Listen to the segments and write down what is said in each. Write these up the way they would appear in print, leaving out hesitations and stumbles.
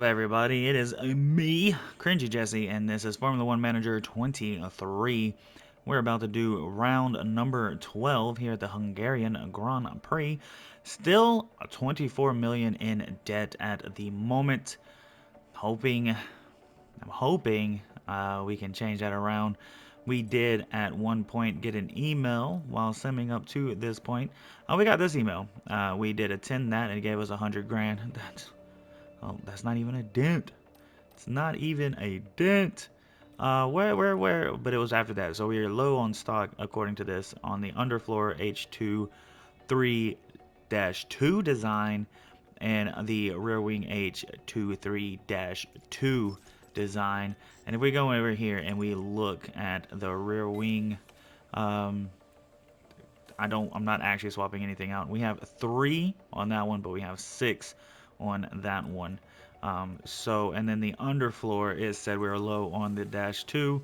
Everybody, it is me, CringeyJesse, and this is Formula One Manager 23. We're about to do round number 12 here at the Hungarian Grand Prix. Still 24 million in debt at the moment. I'm hoping we can change that around. We did at one point get an email while simming up to this point. We got this email. We did attend that and it gave us 100 grand. That's not even a dent. It's not even a dent. Where? But it was after that. So we are low on stock, according to this, on the underfloor H2 3-2 design and the rear wing H2 3-2 design. And if we go over here and we look at the rear wing, I'm not actually swapping anything out. We have 3 on that one, but we have 6 on that one. And then the underfloor is said we are low on the -2.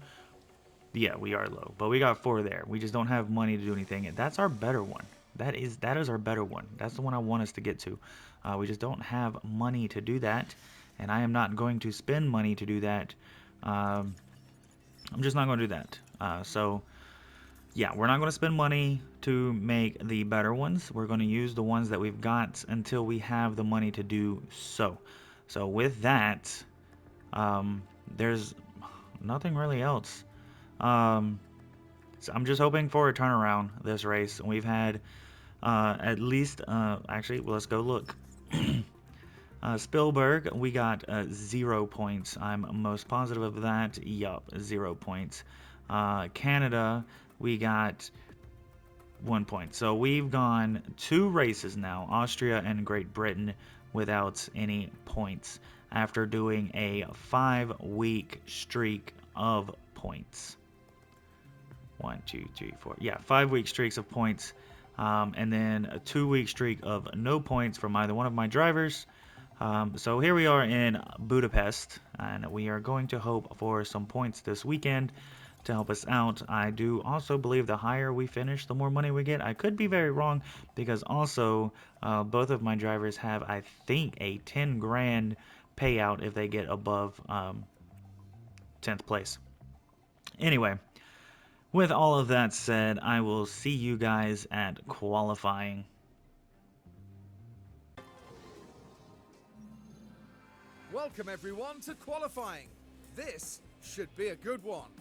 Yeah, we are low, but we got 4 there. We just don't have money to do anything. That's our better one. That is our better one. That's the one I want us to get to. We just don't have money to do that, and I am not going to spend money to do that. I'm just not going to do that. Yeah, we're not going to spend money to make the better ones. We're going to use the ones that we've got until we have the money to do so. So with that, there's nothing really else. So I'm just hoping for a turnaround this race. We've had at least, actually, well, let's go look. Spielberg, we got 0 points. I'm most positive of that. Yup, 0 points. Canada, we got 1 point. So we've gone 2 races now, Austria and Great Britain, without any points after doing a 5-week streak of points. 1, 2, 3, 4. Yeah, 5-week streaks of points. And then a 2-week streak of no points from either one of my drivers. So here we are in Budapest, and we are going to hope for some points this weekend to help us out. I do also believe the higher we finish, the more money we get. I could be very wrong, because also both of my drivers have, I think, a 10 grand payout if they get above 10th place. Anyway, with all of that said, I will see you guys at qualifying. Welcome everyone to qualifying. This should be a good one.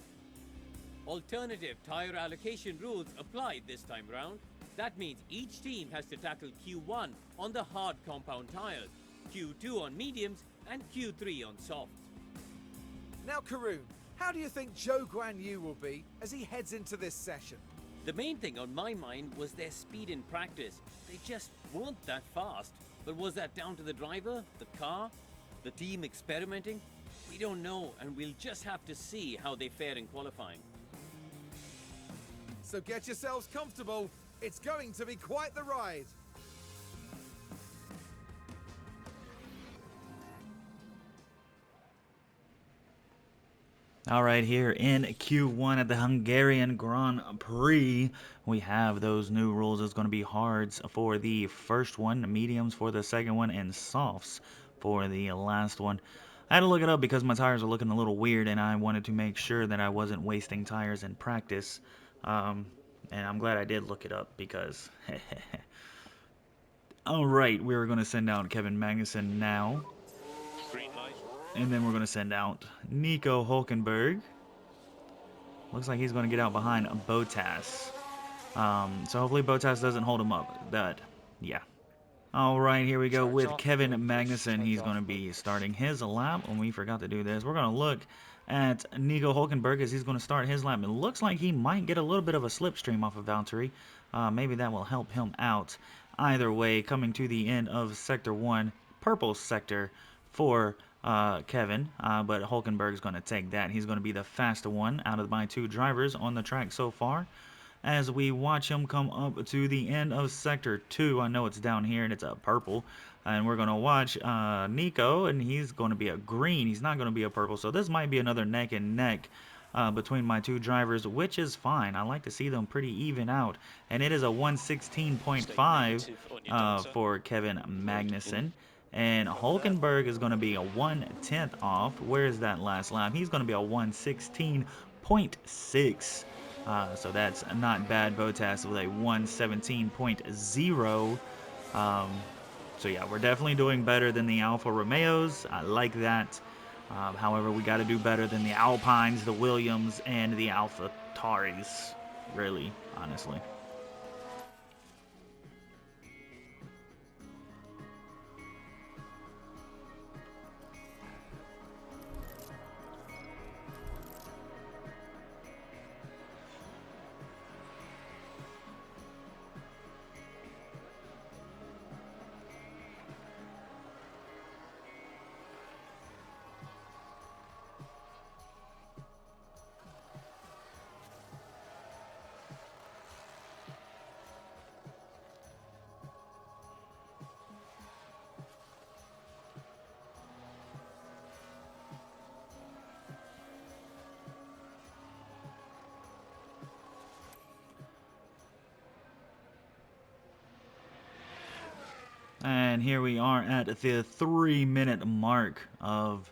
Alternative tire allocation rules applied this time round. That means each team has to tackle Q1 on the hard compound tires, Q2 on mediums, and Q3 on softs. Now Karun, how do you think Zhou Guanyu will be as he heads into this session? The main thing on my mind was their speed in practice. They just weren't that fast. But was that down to the driver, the car, the team experimenting? We don't know, and we'll just have to see how they fare in qualifying. So get yourselves comfortable. It's going to be quite the ride. Alright, here in Q1 at the Hungarian Grand Prix, we have those new rules. It's going to be hards for the first one, mediums for the second one, and softs for the last one. I had to look it up because my tires are looking a little weird, and I wanted to make sure that I wasn't wasting tires in practice. And I'm glad I did look it up because... Alright, we're going to send out Kevin Magnussen now. And then we're going to send out Nico Hulkenberg. Looks like he's going to get out behind Bottas. So hopefully Bottas doesn't hold him up. Yeah. Alright, here we go with Kevin Magnussen. He's going to be starting his lap. And we forgot to do this. We're going to look at Nico Hulkenberg as he's going to start his lap. It looks like he might get a little bit of a slipstream off of Valtteri. Maybe that will help him out. Either way, coming to the end of Sector 1, purple sector for Kevin, but Hulkenberg's going to take that. He's going to be the fastest one out of my 2 drivers on the track so far. As we watch him come up to the end of Sector 2, I know it's down here and it's a purple, and we're going to watch Nico, and he's going to be a green. He's not going to be a purple, so this might be another neck and neck between my 2 drivers, which is fine. I like to see them pretty even out, and it is a 116.5 for Kevin Magnussen. And Hulkenberg is going to be a 1/10 off. Where is that last lap? He's going to be a 1:16.6. So that's not bad. Bottas with a 1:17.0. So yeah, we're definitely doing better than the Alfa Romeos. I like that. However, we got to do better than the Alpines, the Williams, and the Alpha Tauris. Really, honestly. And here we are at the 3-minute mark of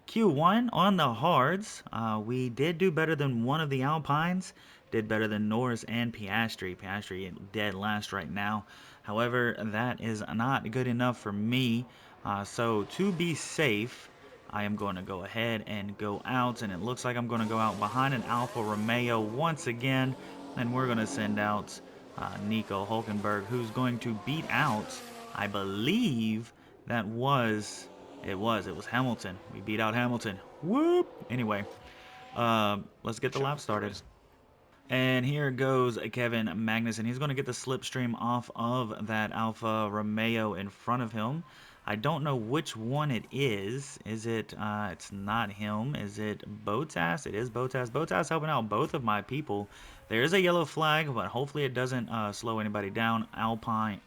Q1 on the hards. We did do better than one of the Alpines, did better than Norris and Piastri. Piastri dead last right now. However, that is not good enough for me. So to be safe, I am going to go ahead and go out, and it looks like I'm going to go out behind an Alfa Romeo once again, and we're going to send out Nico Hulkenberg, who's going to beat out, I believe that was it was Hamilton. We beat out Hamilton. Whoop! Anyway, let's get the lap started. And here goes Kevin Magnussen. He's going to get the slipstream off of that Alfa Romeo in front of him. I don't know which one it is. Is it, it's not him. Is it Bottas? It is Bottas. Bottas helping out both of my people. There is a yellow flag, but hopefully it doesn't slow anybody down. Albon.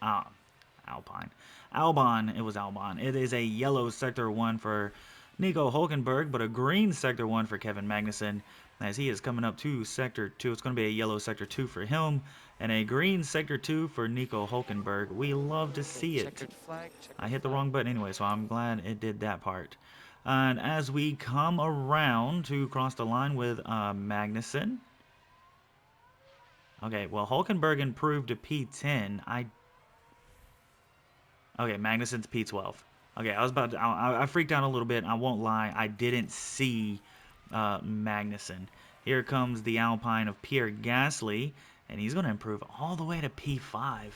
It was Albon. It is a yellow sector 1 for Nico Hulkenberg, but a green sector 1 for Kevin Magnussen, as he is coming up to sector 2. It's going to be a yellow sector 2 for him, and a green sector 2 for Nico Hulkenberg. We love to see it. I hit the wrong button anyway, so I'm glad it did that part. And as we come around to cross the line with Magnussen. Okay, well, Hulkenberg improved to P10. Okay, Magnussen's P12. Okay, I freaked out a little bit. I won't lie. I didn't see Magnussen. Here comes the Alpine of Pierre Gasly, and he's going to improve all the way to P5.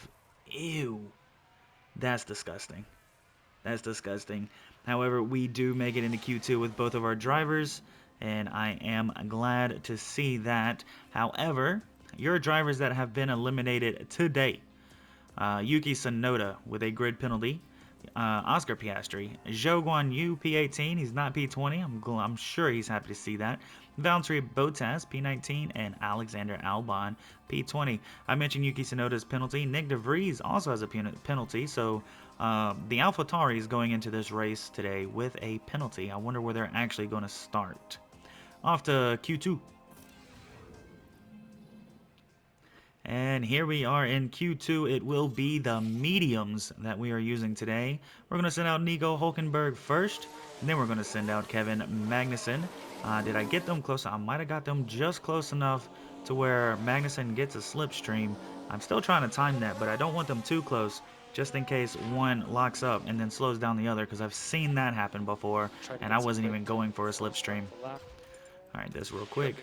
Ew. That's disgusting. That's disgusting. However, we do make it into Q2 with both of our drivers, and I am glad to see that. However, your drivers that have been eliminated today, Yuki Tsunoda with a grid penalty, Oscar Piastri, Zhou Guanyu P18, he's not P20, I'm sure he's happy to see that, Valtteri Bottas P19, and Alexander Albon P20. I mentioned Yuki Tsunoda's penalty. Nick De Vries also has a penalty, so the AlphaTauri is going into this race today with a penalty. I wonder where they're actually going to start. Off to Q2. And here we are in Q2. It will be the mediums that we are using today. We're going to send out Nico Hulkenberg first, and then we're going to send out Kevin Magnussen. Did I get them close? I might have got them just close enough to where Magnussen gets a slipstream. I'm still trying to time that, but I don't want them too close, just in case one locks up and then slows down the other, because I've seen that happen before, and I wasn't even going for a slipstream. All right, this real quick.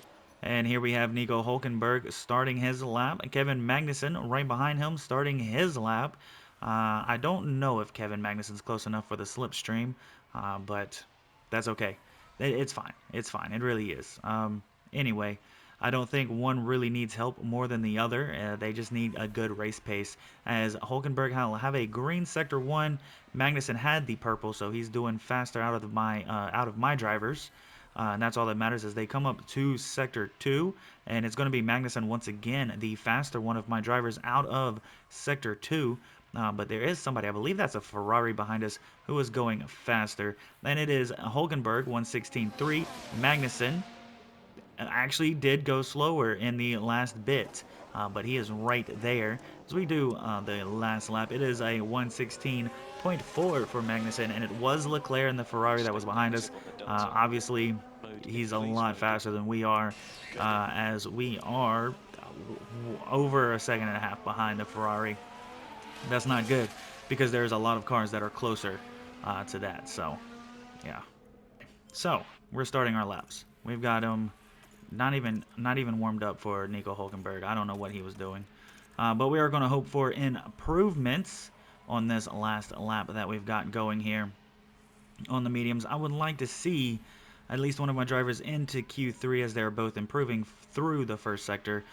And here we have Nico Hulkenberg starting his lap. Kevin Magnussen right behind him starting his lap. I don't know if Kevin Magnussen's close enough for the slipstream, but that's okay. It's fine. It's fine. It really is. Anyway, I don't think one really needs help more than the other. They just need a good race pace. As Hulkenberg will have a green sector 1. Magnussen had the purple, so he's doing faster out of my drivers. And that's all that matters as they come up to Sector 2. And it's going to be Magnussen once again, the faster one of my drivers out of Sector 2. But there is somebody, I believe that's a Ferrari behind us, who is going faster. And it is Hulkenberg, 1:16.3. Magnussen actually did go slower in the last bit. But he is right there. As we do the last lap, it is a 1:16.2 1.4 for Magnussen, and it was Leclerc in the Ferrari that was behind us. Obviously, he's a lot faster than we are, as we are over a second and a half behind the Ferrari. That's not good, because there's a lot of cars that are closer to that. So, yeah. So we're starting our laps. We've got him not even warmed up for Nico Hülkenberg. I don't know what he was doing, but we are going to hope for improvements on this last lap that we've got going here on the mediums. I would like to see at least one of my drivers into Q3 as they're both improving through the first sector.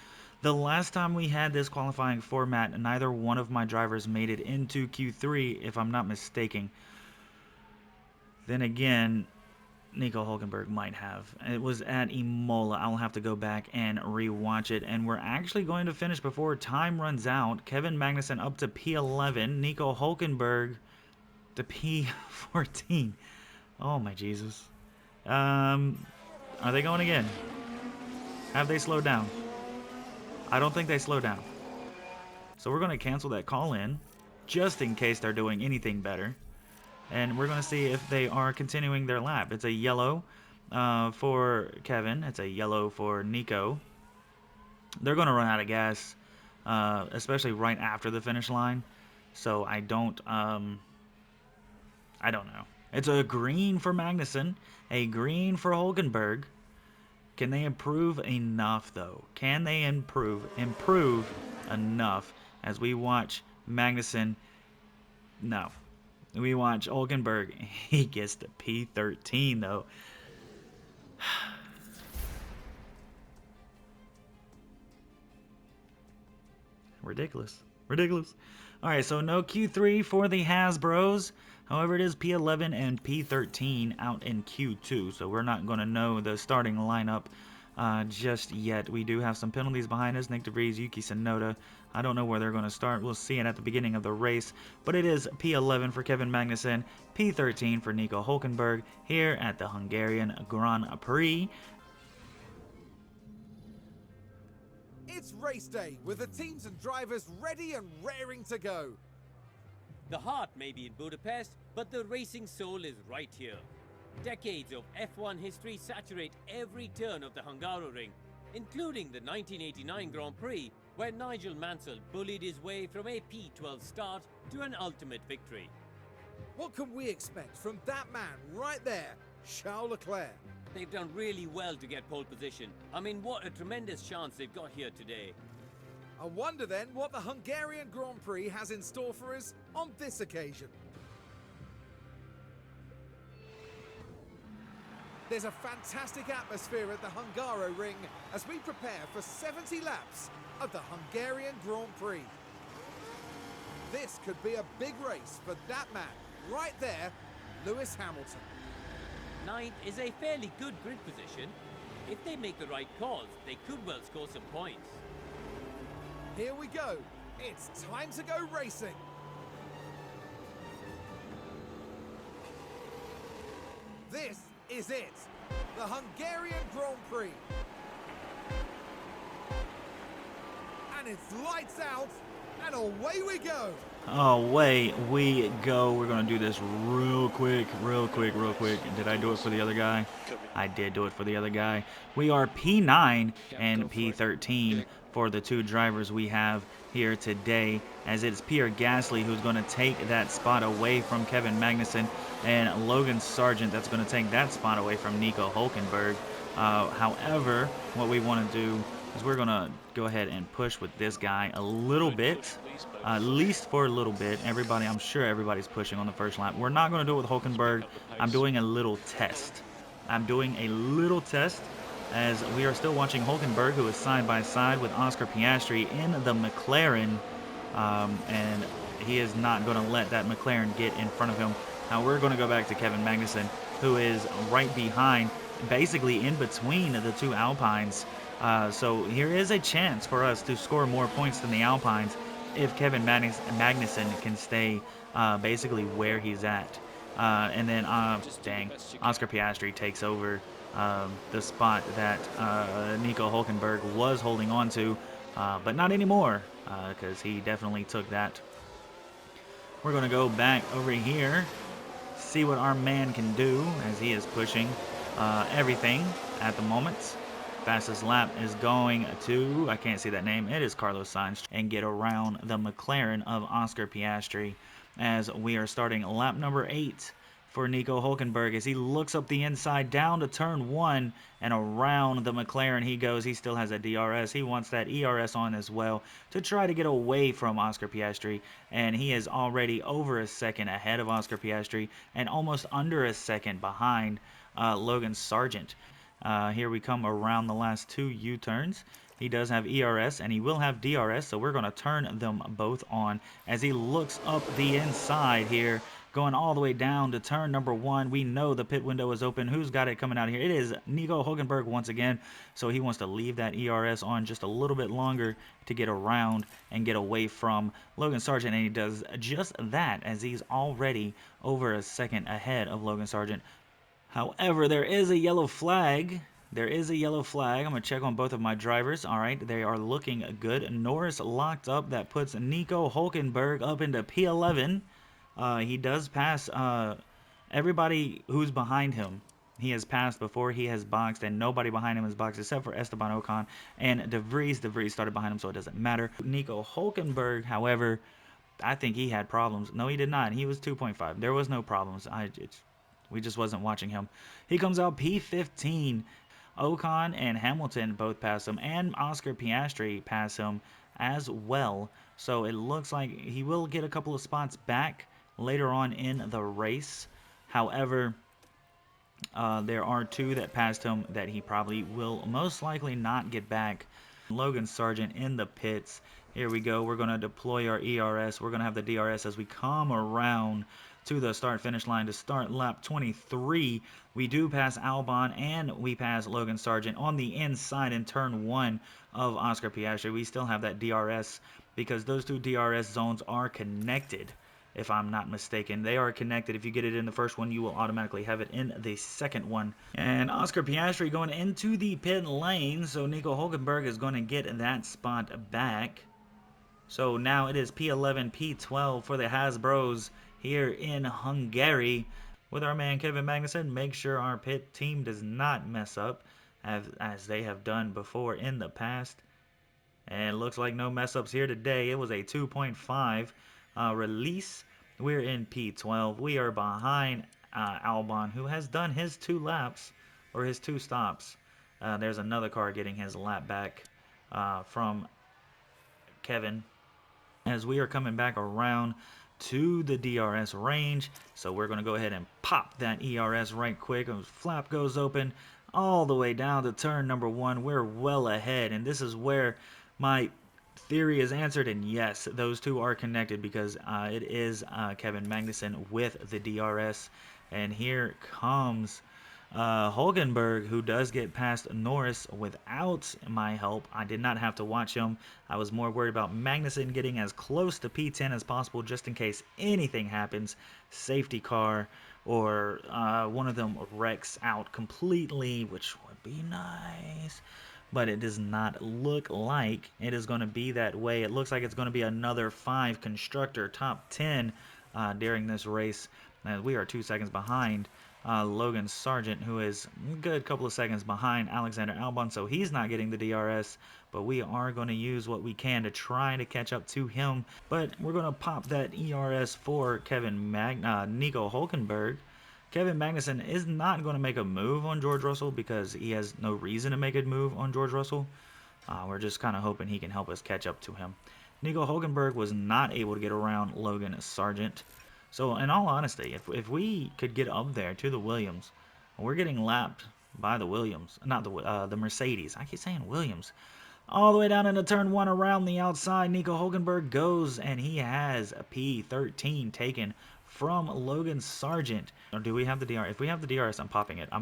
The last time we had this qualifying format, neither one of my drivers made it into Q3, if I'm not mistaken. Then again, Nico Hülkenberg might have. It was at Imola. I'll have to go back and rewatch it. And we're actually going to finish before time runs out. Kevin Magnussen up to P11. Nico Hülkenberg to P14. Oh my Jesus. Are they going again? Have they slowed down? I don't think they slowed down. So we're going to cancel that call in, just in case they're doing anything better. And we're going to see if they are continuing their lap. It's a yellow for Kevin. It's a yellow for Nico. They're going to run out of gas, especially right after the finish line. So I don't know. It's a green for Magnussen, a green for Hülkenberg. Can they improve enough, though? Can they improve enough as we watch Magnussen? No. We watch Hülkenberg. He gets to P13, though. Ridiculous. Ridiculous. All right, so no Q3 for the Hasbros. However, it is P11 and P13 out in Q2, so we're not going to know the starting lineup just yet. We do have some penalties behind us. Nick DeVries, Yuki Tsunoda. I don't know where they're going to start. We'll see it at the beginning of the race, but it is P11 for Kevin Magnussen, P13 for Nico Hülkenberg here at the Hungarian Grand Prix. It's race day with the teams and drivers ready and raring to go. The heart may be in Budapest, but the racing soul is right here. Decades of F1 history saturate every turn of the Hungaroring, including the 1989 Grand Prix, where Nigel Mansell bullied his way from a P12 start to an ultimate victory. What can we expect from that man right there, Charles Leclerc? They've done really well to get pole position. I mean, what a tremendous chance they've got here today. I wonder then what the Hungarian Grand Prix has in store for us on this occasion. There's a fantastic atmosphere at the Hungaroring as we prepare for 70 laps of the Hungarian Grand Prix. This could be a big race for that man right there, Lewis Hamilton. Ninth is a fairly good grid position. If they make the right calls, they could well score some points. Here we go. It's time to go racing. This is it. The Hungarian Grand Prix. And it's lights out and away we go. Away we go. We're going to do this real quick. Did I do it for the other guy? I did do it for the other guy. We are P9 and P13 for the two drivers we have here today, as it's Pierre Gasly who's going to take that spot away from Kevin Magnussen, and Logan Sargent that's going to take that spot away from Nico Hülkenberg. However, what we want to do is we're going to go ahead and push with this guy a little bit, at least for a little bit. I'm sure everybody's pushing on the first lap. We're not going to do it with Hülkenberg. I'm doing a little test. As we are still watching Hülkenberg, who is side by side with Oscar Piastri in the McLaren, and he is not going to let that McLaren get in front of him. Now we're going to go back to Kevin Magnussen, who is right behind, basically in between the two Alpines. So here is a chance for us to score more points than the Alpines if Kevin Magnussen can stay basically where he's at. And then, Oscar Piastri takes over the spot that Nico Hülkenberg was holding on to, but not anymore, because he definitely took that We're going to go back over here, see what our man can do as he is pushing everything at the moment. Fastest lap is going to, I can't see that name, it is Carlos Sainz, and get around the McLaren of Oscar Piastri as we are starting lap number 8 for Nico Hülkenberg as he looks up the inside down to turn 1 and around the McLaren he goes. He still has a DRS. He wants that ERS on as well to try to get away from Oscar Piastri, and he is already over a second ahead of Oscar Piastri and almost under a second behind Logan Sargent. Here we come around the last 2 U-turns. He does have ERS and he will have DRS, so we're going to turn them both on as he looks up the inside here, going all the way down to turn number 1. We know the pit window is open. Who's got it coming out here? It is Nico Hülkenberg once again, so he wants to leave that ERS on just a little bit longer to get around and get away from Logan Sargent, and he does just that as he's already over a second ahead of Logan Sargent. However, there is a yellow flag. There is a yellow flag. I'm going to check on both of my drivers. All right, they are looking good. Norris locked up. That puts Nico Hülkenberg up into P11. He does pass everybody who's behind him. He has passed before he has boxed, and nobody behind him is boxed except for Esteban Ocon and De Vries. De Vries started behind him, so it doesn't matter. Nico Hülkenberg, however, I think he had problems. No, he did not. He was 2.5. There was no problems. We just wasn't watching him. He comes out P15. Ocon and Hamilton both pass him, and Oscar Piastri pass him as well. So it looks like he will get a couple of spots back later on in the race. However, there are 2 that passed him that he probably will most likely not get back. Logan Sargent in the pits. Here we go. We're going to deploy our ERS. We're going to have the DRS as we come around to the start-finish line to start lap 23. We do pass Albon and we pass Logan Sargent on the inside in turn 1 of Oscar Piastri. We still have that DRS because those 2 DRS zones are connected, if I'm not mistaken. They are connected. If you get it in the first one, you will automatically have it in the second one. And Oscar Piastri going into the pit lane, so Nico Hülkenberg is going to get that spot back. So now it is P11, P12 for the Hasbros here in Hungary with our man Kevin Magnussen. Make sure our pit team does not mess up as they have done before in the past. And it looks like no mess ups here today. It was a 2.5 release. We're in P12. We are behind Albon, who has done his 2 laps, or his 2 stops. There's another car getting his lap back from Kevin as we are coming back around to the DRS range. So we're going to go ahead and pop that ERS right quick. Flap goes open all the way down to turn number 1. We're well ahead, and this is where my theory is answered, and yes, those 2 are connected because it is Kevin Magnussen with the DRS. And here comes Hülkenberg, who does get past Norris without my help. I did not have to watch him. I was more worried about Magnussen getting as close to P10 as possible just in case anything happens. Safety car or one of them wrecks out completely, which would be nice. But it does not look like it is going to be that way. It looks like it's going to be another 5 constructor top 10 during this race. We are 2 seconds behind Logan Sargent, who is a good couple of seconds behind Alexander Albon, so he's not getting the DRS, but we are going to use what we can to try to catch up to him. But we're going to pop that ERS for Nico Hülkenberg. Kevin Magnussen is not going to make a move on George Russell because he has no reason to make a move on George Russell. We're just kind of hoping he can help us catch up to him. Nico Hülkenberg was not able to get around Logan Sargent. So, in all honesty, if we could get up there to the Williams, we're getting lapped by the Williams, not the Mercedes. I keep saying Williams. All the way down into turn 1 around the outside, Nico Hülkenberg goes, and he has a P13 taken from Logan Sargent. Or do we have the DRS? If we have the DRS, I'm popping it. All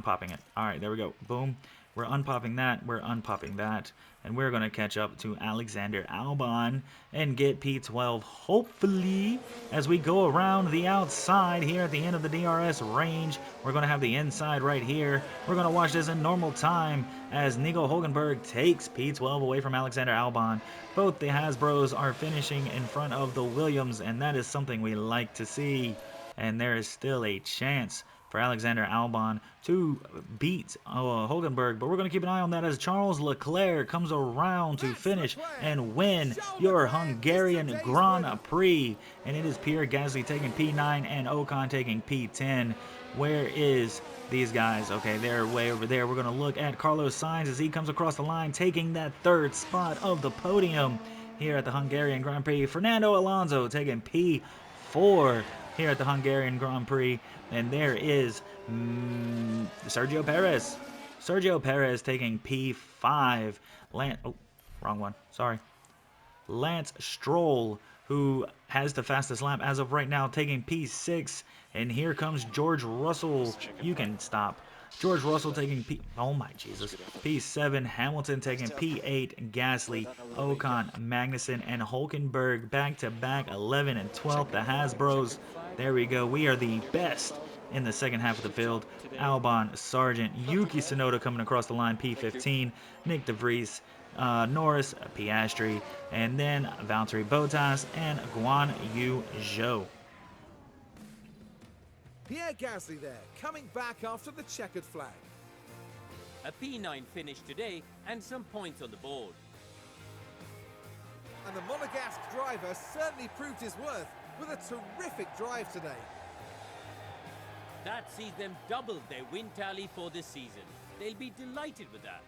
right, there we go. Boom. We're unpopping that. We're unpopping that. And we're going to catch up to Alexander Albon and get P12, hopefully, as we go around the outside here at the end of the DRS range. We're going to have the inside right here. We're going to watch this in normal time as Nico Hulkenberg takes P12 away from Alexander Albon. Both the Hasbros are finishing in front of the Williams, and that is something we like to see. And there is still a chance for Alexander Albon to beat Hulkenberg, but we're going to keep an eye on that as Charles Leclerc comes around to finish and win your Hungarian Grand Prix. And it is Pierre Gasly taking P9 and Ocon taking P10. Where is these guys? Okay, they're way over there. We're going to look at Carlos Sainz as he comes across the line, taking that third spot of the podium here at the Hungarian Grand Prix. Fernando Alonso taking P4 here at the Hungarian Grand Prix. And there is Sergio Perez. Sergio Perez taking P5. Wrong one. Sorry. Lance Stroll, who has the fastest lap as of right now, taking P6. And here comes George Russell. You can stop. George Russell taking P7. Hamilton taking P8. Gasly, Ocon, Magnussen, and Hulkenberg back-to-back 11 and 12. The Hasbros. There we go. We are the best in the second half of the field. Albon, Sargent, Yuki Tsunoda coming across the line, P15. Nick De Vries, Norris, Piastri, and then Valtteri Bottas and Guan Yu Zhou. Pierre Gasly there, coming back after the checkered flag. A P9 finish today and some points on the board. And the Monegasque driver certainly proved his worth with a terrific drive today. That sees them double their win tally for this season. They'll be delighted with that.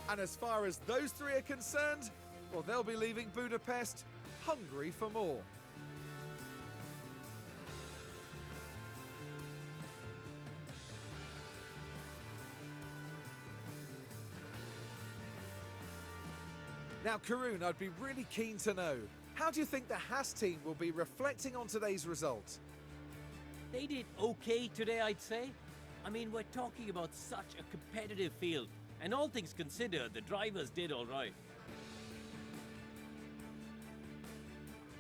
And as far as those three are concerned, well, they'll be leaving Budapest hungry for more. Now, Karun, I'd be really keen to know, how do you think the Haas team will be reflecting on today's result? They did okay today, I'd say. I mean, we're talking about such a competitive field, and all things considered, the drivers did all right.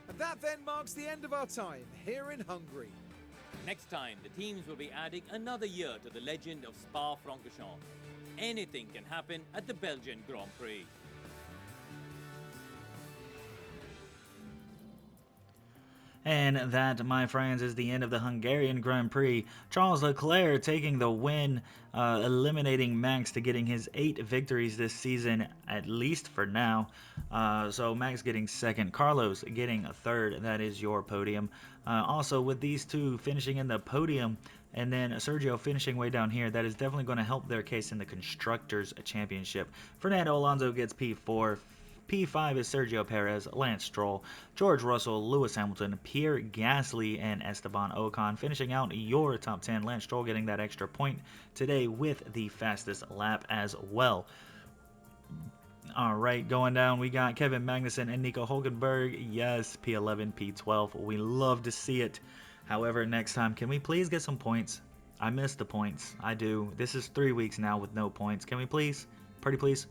And that then marks the end of our time here in Hungary. Next time, the teams will be adding another year to the legend of Spa-Francorchamps. Anything can happen at the Belgian Grand Prix. And that, my friends, is the end of the Hungarian Grand Prix. Charles Leclerc taking the win, eliminating Max to getting his 8 victories this season, at least for now. So Max getting second, Carlos getting a third. That is your podium. Also, with these two finishing in the podium, and then Sergio finishing way down here, that is definitely going to help their case in the Constructors' Championship. Fernando Alonso gets P4. P5 is Sergio Perez, Lance Stroll, George Russell, Lewis Hamilton, Pierre Gasly, and Esteban Ocon finishing out your top 10. Lance Stroll getting that extra point today with the fastest lap as well. All right, going down, we got Kevin Magnussen and Nico Hulkenberg. Yes, P11, P12. We love to see it. However, next time, can we please get some points? I miss the points. I do. This is 3 weeks now with no points. Can we please? Pretty please?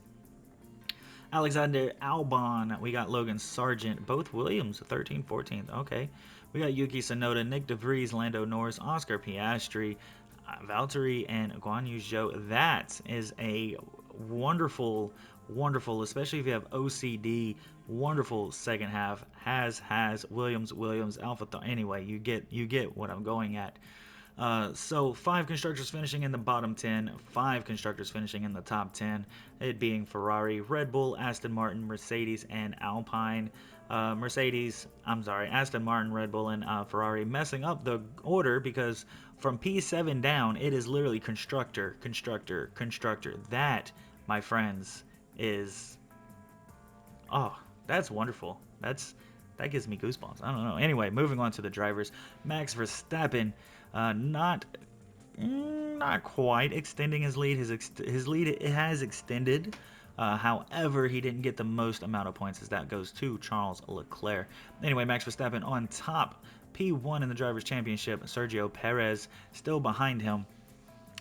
Alexander Albon, we got Logan Sargent, both Williams, 13th, 14th, okay. We got Yuki Tsunoda, Nick De Vries, Lando Norris, Oscar Piastri, Valtteri, and Guan Yu Zhou. That is a wonderful, especially if you have OCD, wonderful second half. Has, Williams, Alpha. Anyway, you get what I'm going at. So 5 constructors finishing in the bottom 10, 5 constructors finishing in the top 10, it being Ferrari, Red Bull, Aston Martin, Mercedes, and Alpine. Aston Martin, Red Bull, and Ferrari messing up the order because from P7 down, it is literally constructor. That, my friends, is... Oh, that's wonderful. That gives me goosebumps. I don't know. Anyway, moving on to the drivers. Max Verstappen, not quite extending his lead. His lead has extended. However, he didn't get the most amount of points as that goes to Charles Leclerc. Anyway, Max Verstappen on top. P1 in the Drivers' Championship. Sergio Perez still behind him.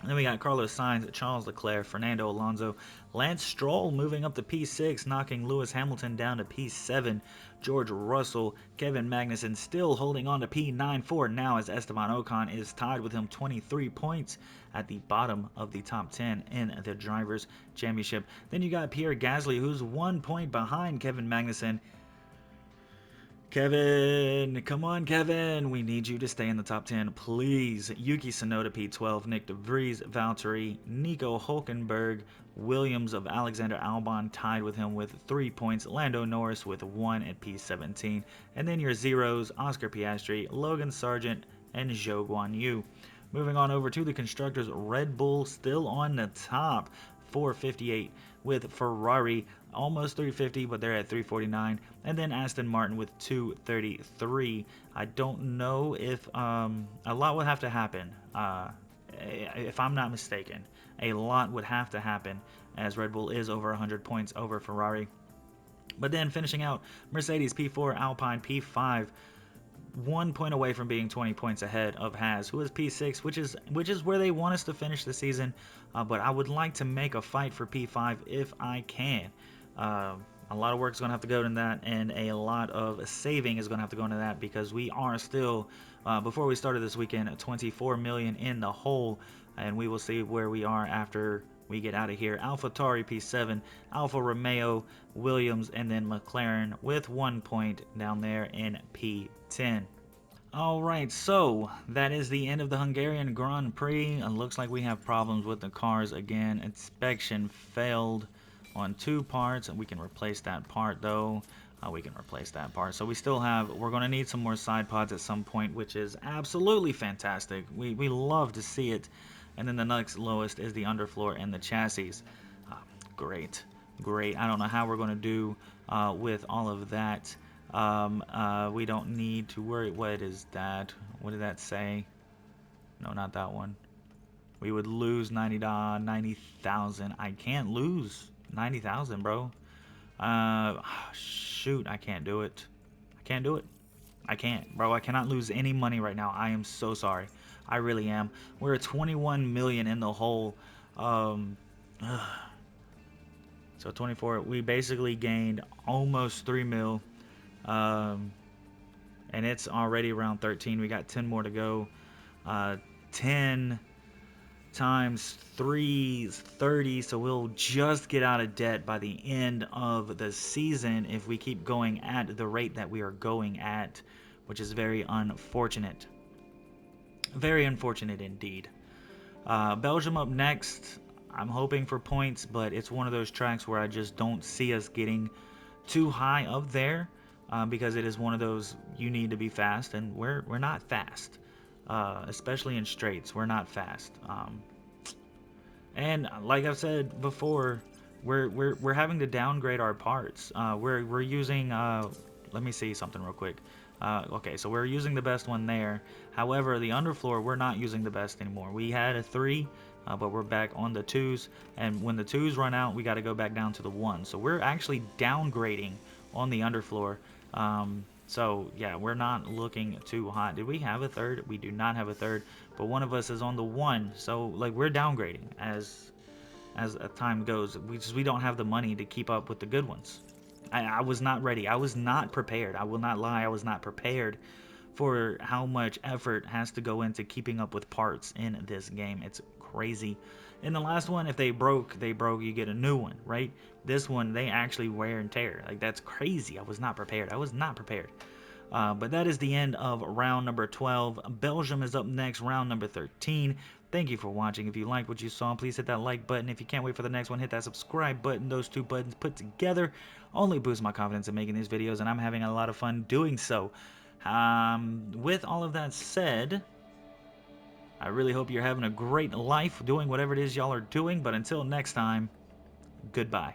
Then we got Carlos Sainz, Charles Leclerc, Fernando Alonso, Lance Stroll moving up to P6, knocking Lewis Hamilton down to P7, George Russell, Kevin Magnussen still holding on to P9 for now as Esteban Ocon is tied with him 23 points at the bottom of the top 10 in the Drivers' Championship. Then you got Pierre Gasly, who's 1 point behind Kevin Magnussen. Kevin, come on, Kevin. We need you to stay in the top 10, please. Yuki Tsunoda, P12. Nick De Vries, Valtteri, Nico Hulkenberg, Williams of Alexander Albon tied with him with 3 points. Lando Norris with 1 at P17. And then your zeros, Oscar Piastri, Logan Sargent, and Zhou Guan Yu. Moving on over to the Constructors, Red Bull still on the top, 458, with Ferrari almost 350, but they're at 349, and then Aston Martin with 233. I don't know if a lot would have to happen. If I'm not mistaken, a lot would have to happen as Red Bull is over 100 points over Ferrari. But then finishing out, Mercedes P4, Alpine P5. 1 point away from being 20 points ahead of Haas, who is P6, which is where they want us to finish the season. But I would like to make a fight for P5 if I can. A lot of work is going to have to go into that, and a lot of saving is going to have to go into that because we are still, before we started this weekend, 24 million in the hole, and we will see where we are after we get out of here. AlphaTauri P7, Alfa Romeo, Williams, and then McLaren with 1 point down there in P10. Alright, so that is the end of the Hungarian Grand Prix. It looks like we have problems with the cars again. Inspection failed on 2 parts, and we can replace that part though. We can replace that part. So we still have, we're going to need some more side pods at some point, which is absolutely fantastic. We love to see it. And then the next lowest is the underfloor and the chassis. Great. I don't know how we're going to do with all of that. We don't need to worry. What is that? What did that say? No, not that one. We would lose 90,000. I can't lose 90,000, bro. Shoot, I can't do it. I can't, bro. I cannot lose any money right now. I am so sorry. I really am. We're at 21 million in the hole. So 24. We basically gained almost 3 mil. And it's already around 13. We got 10 more to go. 10 times 3 is 30, so we'll just get out of debt by the end of the season if we keep going at the rate that we are going at, which is very unfortunate. Very unfortunate indeed. Belgium up next. I'm hoping for points, but it's one of those tracks where I just don't see us getting too high up there, because it is one of those you need to be fast, and we're not fast. Especially in straights, we're not fast. And like I've said before, we're having to downgrade our parts. We're using let me see something real quick. Okay, so we're using the best one there. However, the underfloor, we're not using the best anymore. We had a 3, but we're back on the 2s, and when the 2s run out, we got to go back down to the 1. So we're actually downgrading on the underfloor. So yeah, we're not looking too hot. Did we have a 3rd? We do not have a 3rd, but one of us is on the 1. So like we're downgrading as time goes. We don't have the money to keep up with the good ones. I was not ready. I was not prepared. I will not lie. I was not prepared for how much effort has to go into keeping up with parts in this game. It's crazy. In the last one, if they broke, you get a new one, right? This one, they actually wear and tear. Like, that's crazy. I was not prepared. But that is the end of round number 12. Belgium is up next, round number 13. Thank you for watching. If you liked what you saw, please hit that like button. If you can't wait for the next one, hit that subscribe button. Those 2 buttons put together only boost my confidence in making these videos, and I'm having a lot of fun doing so. With all of that said, I really hope you're having a great life doing whatever it is y'all are doing, but until next time, goodbye.